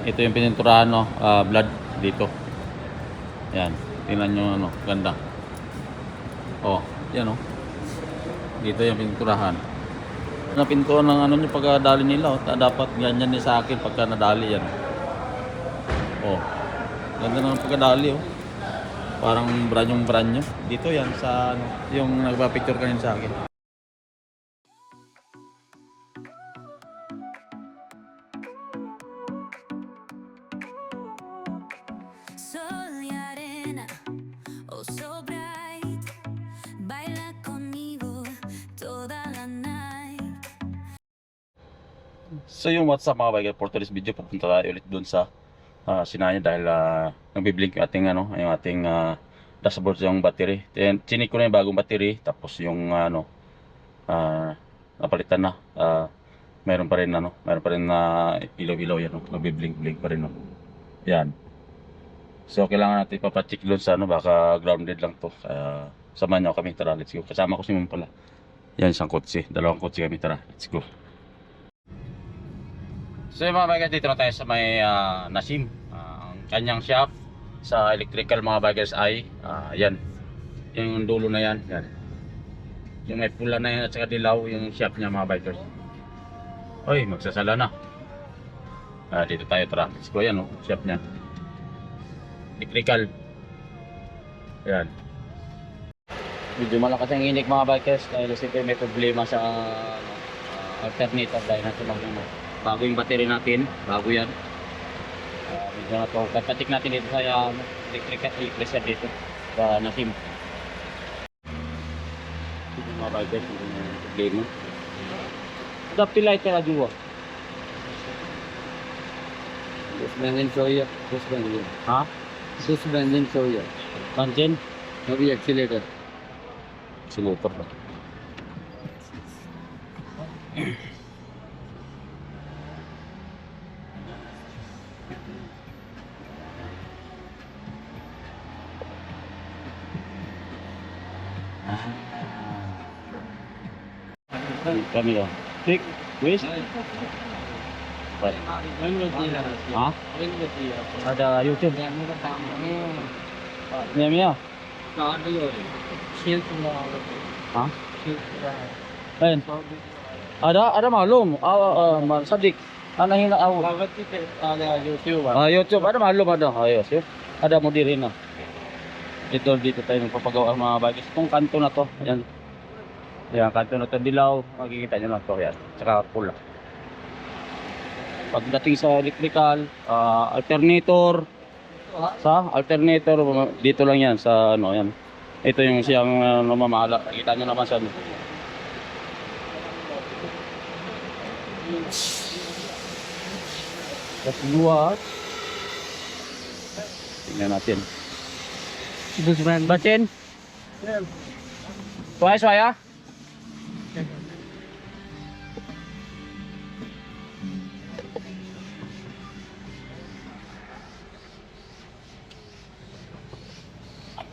Ito yung pininturahan, no, blood dito. Yan, tingnan nyo, ano, ganda. Oh, yan, oh. Dito yung pininturahan. Na pintuan ng ano nyo pagkadali nila, oh. Dapat ganyan din sa akin pagka nadali yan. Oh, ganda ng pagkadali, oh. Parang brand nyo. Dito yan sa ano, yung nagpa-picture kanina sa akin. Sol y arena, oh so bright, baila conmigo toda la night. So yung what's up mga biker, for today's video pupunta tayo ulit dun sa Sinaya dahil nagbiblink yung ating ano, yung ating dashboard yung battery. Then chinik ko na yung bagong battery, tapos yung napalitan na. Meron pa rin ano, meron pa rin na ilaw-ilaw yan, no? Nagbiblink-blink pa rin, no? Yan. So kailangan natin ipapacheck doon sa ano, baka grounded lang to. Samahan niyo kami, tara, let's go. Kasama ko si Ma'am pala. Yan, isang kotse, dalawang kotse kami, tara, let's go. So yung mga bikers, dito na tayo sa may Nasim. Ang kanyang shop sa electrical mga bikers ay yan. Yung dulo na yan, yan. Yung may pula na yan at saka dilaw yung shop niya mga bikers. Oy, magsasala na. Dito tayo, tara, let's go. Yan, oh, shop niya. Electrical. Yan. Medyo malakas ang inik mga bikers dahil siyempre may problema sa alternator dahil natin bago yung battery natin, bago yan. Medyo na to, kapatik natin dito sa electrical dito sa Nasim. Ito mga bikers, yung problema. Adaptive light ka na dua. Suspension show suspension. Ha? Suspension show Kanchen? Maybe accelerator. Silutor ba? Kami lang. Tik, wis? Baik. Ha? Ada YouTube. Mia. Ha? Ayun. Ada malum. Sadik. Ana hina aw. YouTube. YouTube ada malum ada. Ayos, yun. Ada mo diri na. Dito tayo magpapagawa ang mga bagay. Itong kanto na to. Ayan. Yan, kanto na to dilaw. Makikita nyo na to. Yan. Tsaka pula. Pagdating sa electrical, alternator. Sa alternator, dito lang yan sa ano yan. Ito yung siyang namamala. Kita nyo naman sa ano. Tapos luwag. Tingnan natin. Bacin? Suaya?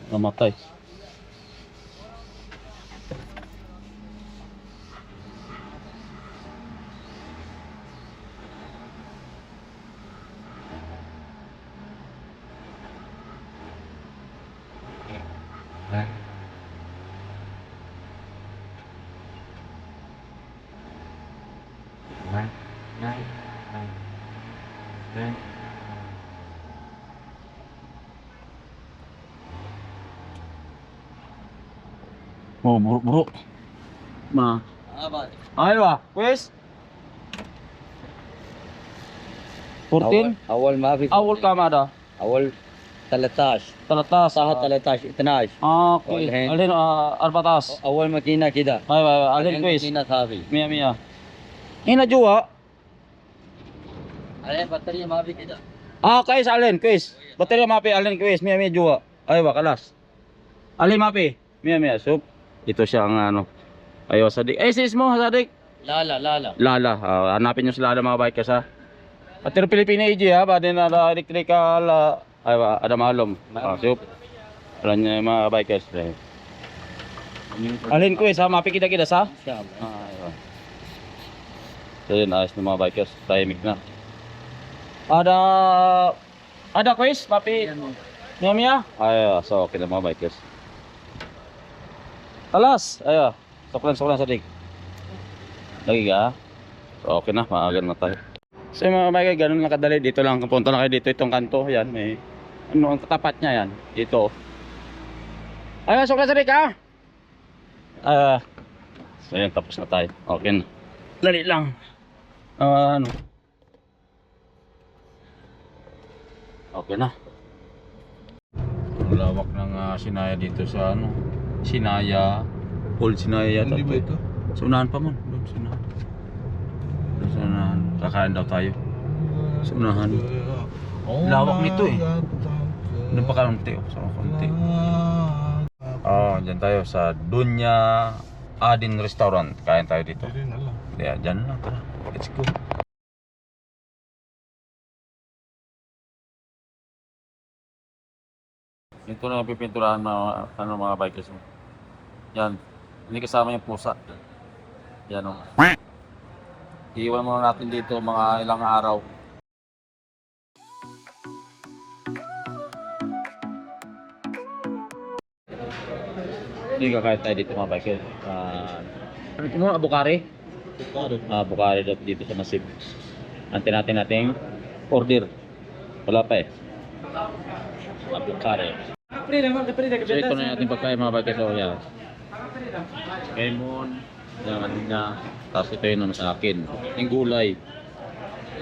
Namatay. Oh, buruk-buruk. Ma. Ayo ba? Wes? 14? أول ما في أول كام هذا؟ أول 13 13 صارت 13 12 اوكي والحين؟ الحين 14 أول ماكينة كذا ايوه ايوه الحين كويس ماكينة هذه 100 هنا جوا عليه بطارية ما في كذا كويس الحين كويس بطارية ما في الحين كويس 100 جوا ايوه خلاص الحين ما في 100 شوف ito siya ang ano ayo Sadik sis mo Sadik لا لا لا لا Lala hanapin nyo sila mga bikers ha Patero Pilipina EJ ha ba din ada electrical ada malum shuf alam nyo yung mga bikers alhin ko sa mapi kita sa إن شاء الله ayun so yun ayos ng mga bikers tahimik na Ada quiz, papi. Mia. Ayo, so okay na mga bikers. Alas, ayo. Soklan sadik. Lagi ka? So okay na, maagan na tayo. So mga bikers, ganun na kadali. Dito lang, punta na kayo dito itong kanto. Yan, may ano ang katapat niya yan. Dito. Ayo, soklan sadik ha. So yan, tapos na tayo. Okay na. Dali lang. Ano? Okay na. Ang lawak ng Sinaya dito sa ano, Sinaya, Old Sinaya yata. Hindi ba ito? Sa unahan pa mo, doon sa unahan. Doon sa unahan, kakain daw tayo. Sa unahan. Lawak nito eh. Doon pa kaunti, sa kaunti. Dyan tayo sa Dunya Adin Restaurant. Kain tayo dito. Kaya dyan lang, tara. Let's go. Ito na yung pipinturahan mga bikers mo. Yan. Hindi kasama yung pusa. Yan o. Iiwan muna natin dito mga ilang araw. Hindi kakain tayo dito mga bikers. Ano ito mo? Abukari? Abukari dito sa Nasib. Antin nating order. Wala pa eh. Abukari. So ito na natin pagkain mga bikers. So yan. Lemon. Yan niya. Tapos ito yung sa akin. Yung gulay.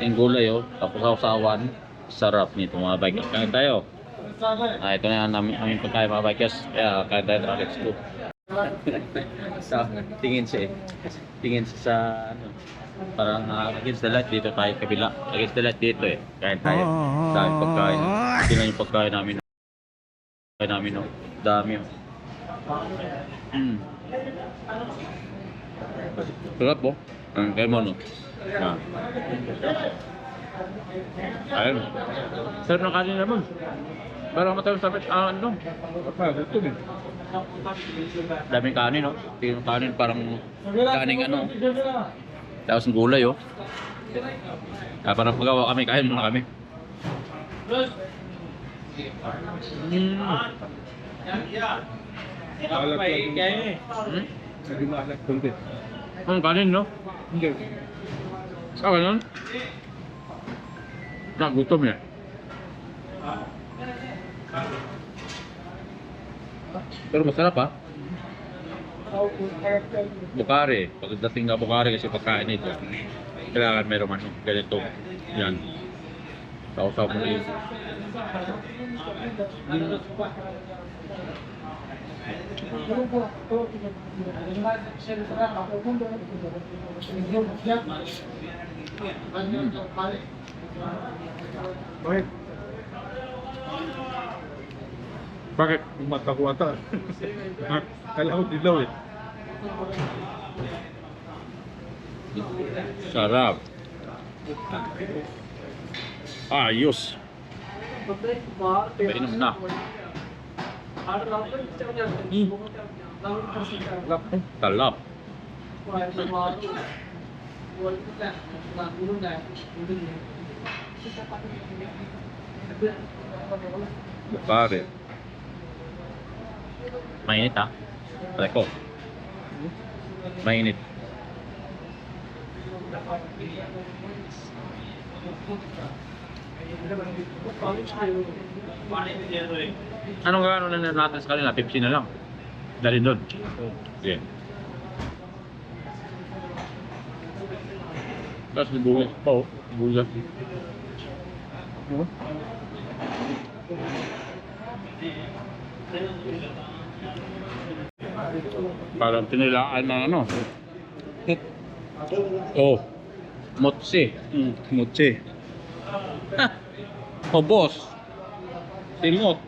Yung gulay oh. Tapos sausawan. Sarap nito mga bikers. Kain tayo. Ito na yung aming pagkain mga bikers. Kaya kain tayo na. Let's go. Tingin siya sa ano. Parang against the light dito tayo kabila. Against the light dito eh. Kain tayo. Dami pagkain. Ito na yung pagkain namin. Oh. Dami oh. Sarap po. Kaya mo no. Ayun. Sarap ng kanin naman. Parang matawag sa ano. Daming kanin no. Tingin kanin parang kaning ano. Tapos ng gulay oh. Parang pagawa kami, kain muna kami. Ang kanin no? Hindi. Saka nun? Nagutom eh. Pero masarap ha? Bukari. Pagdating na Bukari kasi pagkain ito, kailangan meron ano, ganito. Yan. Sausaw mo rin. Bakit? Yung mata ko ata. Kala ko dilaw eh. Sarap. Ayos. Painom na. Talap. Bukari. Mainit ha? Preko. Mainit. Anong gano'n na natin sa kanila? 50 na lang. Dali doon. Sige. Tapos may bugas pa oh. Bugas. Parang tinilaan ng ano. Oh. Motsi. Motsi. Oh boss. Simot.